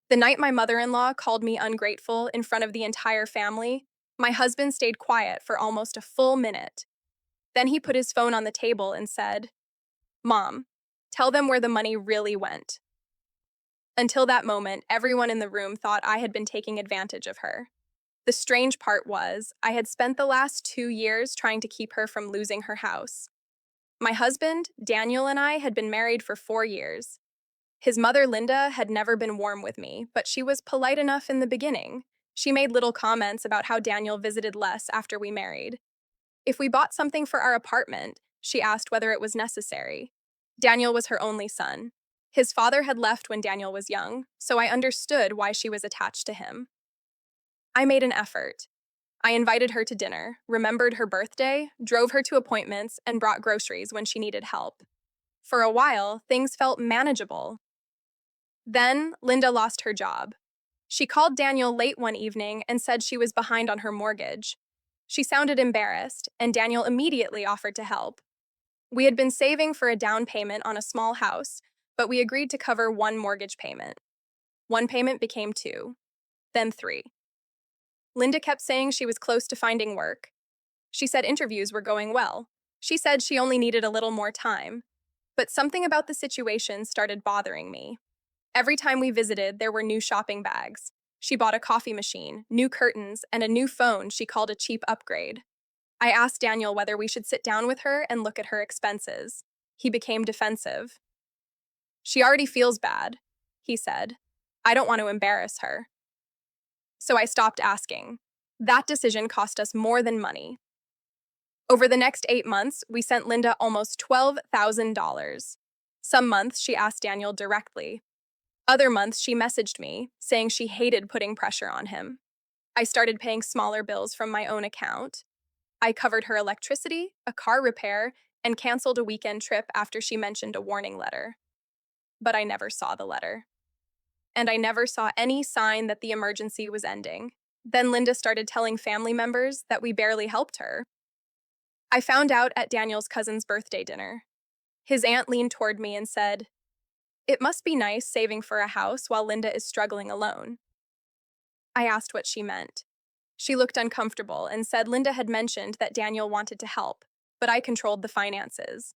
The night my mother-in-law called me ungrateful in front of the entire family, my husband stayed quiet for almost a full minute. Then he put his phone on the table and said, "Mom, tell them where the money really went." Until that moment, everyone in the room thought I had been taking advantage of her. The strange part was, I had spent the last 2 years trying to keep her from losing her house. My husband, Daniel, and I had been married for 4 years. His mother, Linda, had never been warm with me, but she was polite enough in the beginning. She made little comments about how Daniel visited less after we married. If we bought something for our apartment, she asked whether it was necessary. Daniel was her only son. His father had left when Daniel was young, so I understood why she was attached to him. I made an effort. I invited her to dinner, remembered her birthday, drove her to appointments, and brought groceries when she needed help. For a while, things felt manageable. Then, Linda lost her job. She called Daniel late one evening and said she was behind on her mortgage. She sounded embarrassed, and Daniel immediately offered to help. We had been saving for a down payment on a small house, but we agreed to cover one mortgage payment. One payment became two, then three. Linda kept saying she was close to finding work. She said interviews were going well. She said she only needed a little more time. But something about the situation started bothering me. Every time we visited, there were new shopping bags. She bought a coffee machine, new curtains, and a new phone she called a cheap upgrade. I asked Daniel whether we should sit down with her and look at her expenses. He became defensive. "She already feels bad," he said. "I don't want to embarrass her." So I stopped asking. That decision cost us more than money. Over the next 8 months, we sent Linda almost $12,000. Some months she asked Daniel directly. Other months she messaged me, saying she hated putting pressure on him. I started paying smaller bills from my own account. I covered her electricity, a car repair, and canceled a weekend trip after she mentioned a warning letter. But I never saw the letter. And I never saw any sign that the emergency was ending. Then Linda started telling family members that we barely helped her. I found out at Daniel's cousin's birthday dinner. His aunt leaned toward me and said, "It must be nice saving for a house while Linda is struggling alone." I asked what she meant. She looked uncomfortable and said Linda had mentioned that Daniel wanted to help, but I controlled the finances.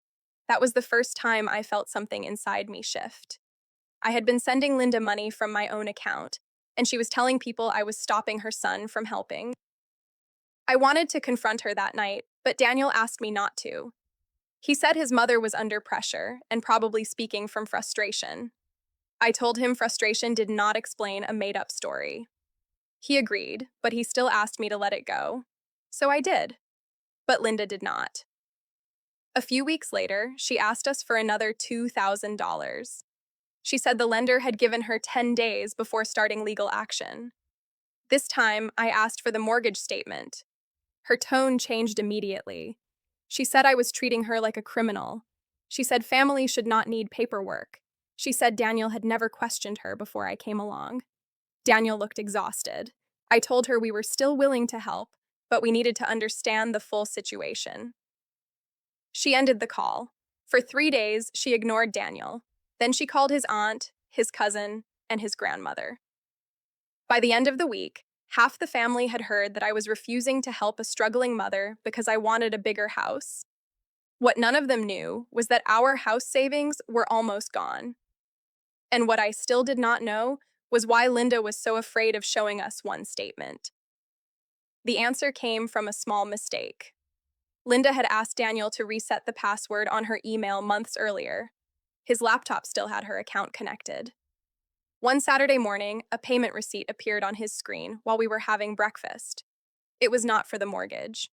That was the first time I felt something inside me shift. I had been sending Linda money from my own account, and she was telling people I was stopping her son from helping. I wanted to confront her that night, but Daniel asked me not to. He said his mother was under pressure and probably speaking from frustration. I told him frustration did not explain a made-up story. He agreed, but he still asked me to let it go. So I did. But Linda did not. A few weeks later, she asked us for another $2,000. She said the lender had given her 10 days before starting legal action. This time, I asked for the mortgage statement. Her tone changed immediately. She said I was treating her like a criminal. She said family should not need paperwork. She said Daniel had never questioned her before I came along. Daniel looked exhausted. I told her we were still willing to help, but we needed to understand the full situation. She ended the call. For 3 days, she ignored Daniel. Then she called his aunt, his cousin, and his grandmother. By the end of the week, half the family had heard that I was refusing to help a struggling mother because I wanted a bigger house. What none of them knew was that our house savings were almost gone. And what I still did not know was why Linda was so afraid of showing us one statement. The answer came from a small mistake. Linda had asked Daniel to reset the password on her email months earlier. His laptop still had her account connected. One Saturday morning, a payment receipt appeared on his screen while we were having breakfast. It was not for the mortgage.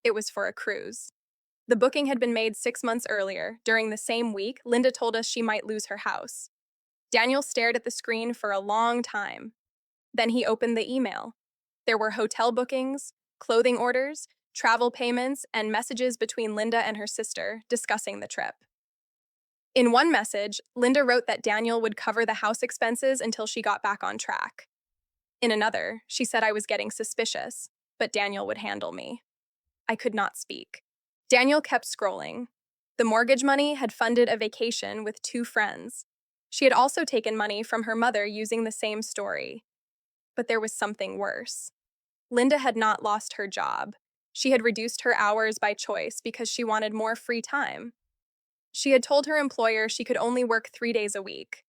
It was for a cruise. The booking had been made 6 months earlier. During the same week, Linda told us she might lose her house. Daniel stared at the screen for a long time. Then he opened the email. There were hotel bookings, clothing orders, travel payments, and messages between Linda and her sister discussing the trip. In one message, Linda wrote that Daniel would cover the house expenses until she got back on track. In another, she said I was getting suspicious, but Daniel would handle me. I could not speak. Daniel kept scrolling. The mortgage money had funded a vacation with 2 friends. She had also taken money from her mother using the same story. But there was something worse. Linda had not lost her job. She had reduced her hours by choice because she wanted more free time. She had told her employer she could only work 3 days a week.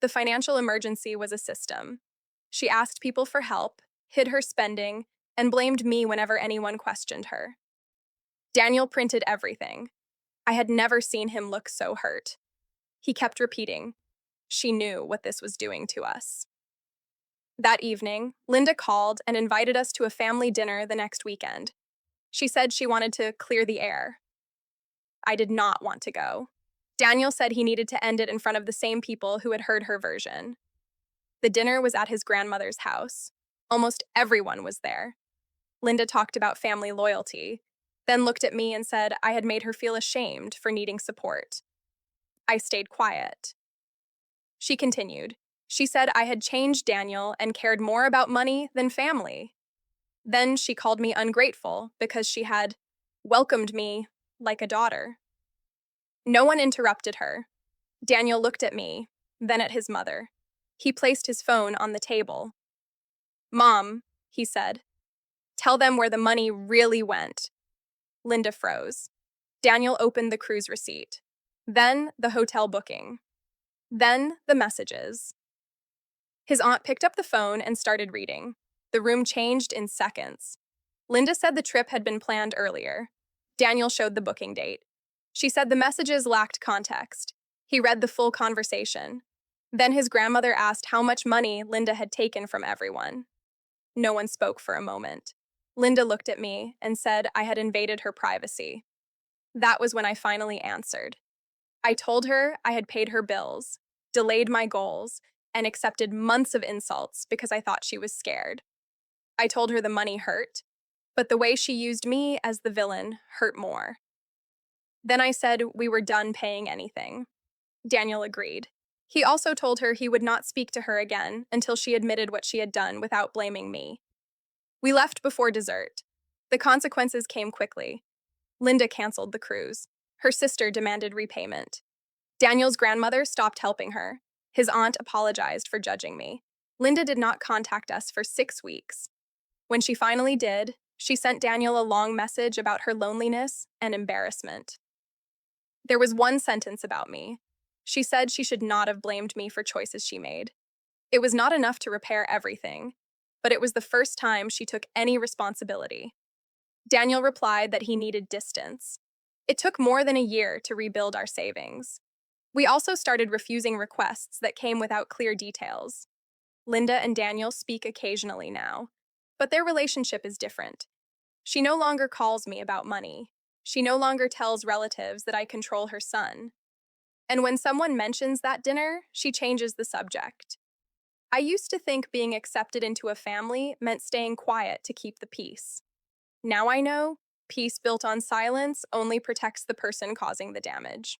The financial emergency was a system. She asked people for help, hid her spending, and blamed me whenever anyone questioned her. Daniel printed everything. I had never seen him look so hurt. He kept repeating, "She knew what this was doing to us." That evening, Linda called and invited us to a family dinner the next weekend. She said she wanted to clear the air. I did not want to go. Daniel said he needed to end it in front of the same people who had heard her version. The dinner was at his grandmother's house. Almost everyone was there. Linda talked about family loyalty, then looked at me and said I had made her feel ashamed for needing support. I stayed quiet. She continued. She said I had changed Daniel and cared more about money than family. Then she called me ungrateful because she had welcomed me like a daughter. No one interrupted her. Daniel looked at me, then at his mother. He placed his phone on the table. "Mom," he said, "tell them where the money really went." Linda froze. Daniel opened the cruise receipt. Then the hotel booking. Then the messages. His aunt picked up the phone and started reading. The room changed in seconds. Linda said the trip had been planned earlier. Daniel showed the booking date. She said the messages lacked context. He read the full conversation. Then his grandmother asked how much money Linda had taken from everyone. No one spoke for a moment. Linda looked at me and said I had invaded her privacy. That was when I finally answered. I told her I had paid her bills, delayed my goals, and accepted months of insults because I thought she was scared. I told her the money hurt, but the way she used me as the villain hurt more. Then I said we were done paying anything. Daniel agreed. He also told her he would not speak to her again until she admitted what she had done without blaming me. We left before dessert. The consequences came quickly. Linda canceled the cruise. Her sister demanded repayment. Daniel's grandmother stopped helping her. His aunt apologized for judging me. Linda did not contact us for 6 weeks. When she finally did, she sent Daniel a long message about her loneliness and embarrassment. There was one sentence about me. She said she should not have blamed me for choices she made. It was not enough to repair everything, but it was the first time she took any responsibility. Daniel replied that he needed distance. It took more than a year to rebuild our savings. We also started refusing requests that came without clear details. Linda and Daniel speak occasionally now, but their relationship is different. She no longer calls me about money. She no longer tells relatives that I control her son. And when someone mentions that dinner, she changes the subject. I used to think being accepted into a family meant staying quiet to keep the peace. Now I know peace built on silence only protects the person causing the damage.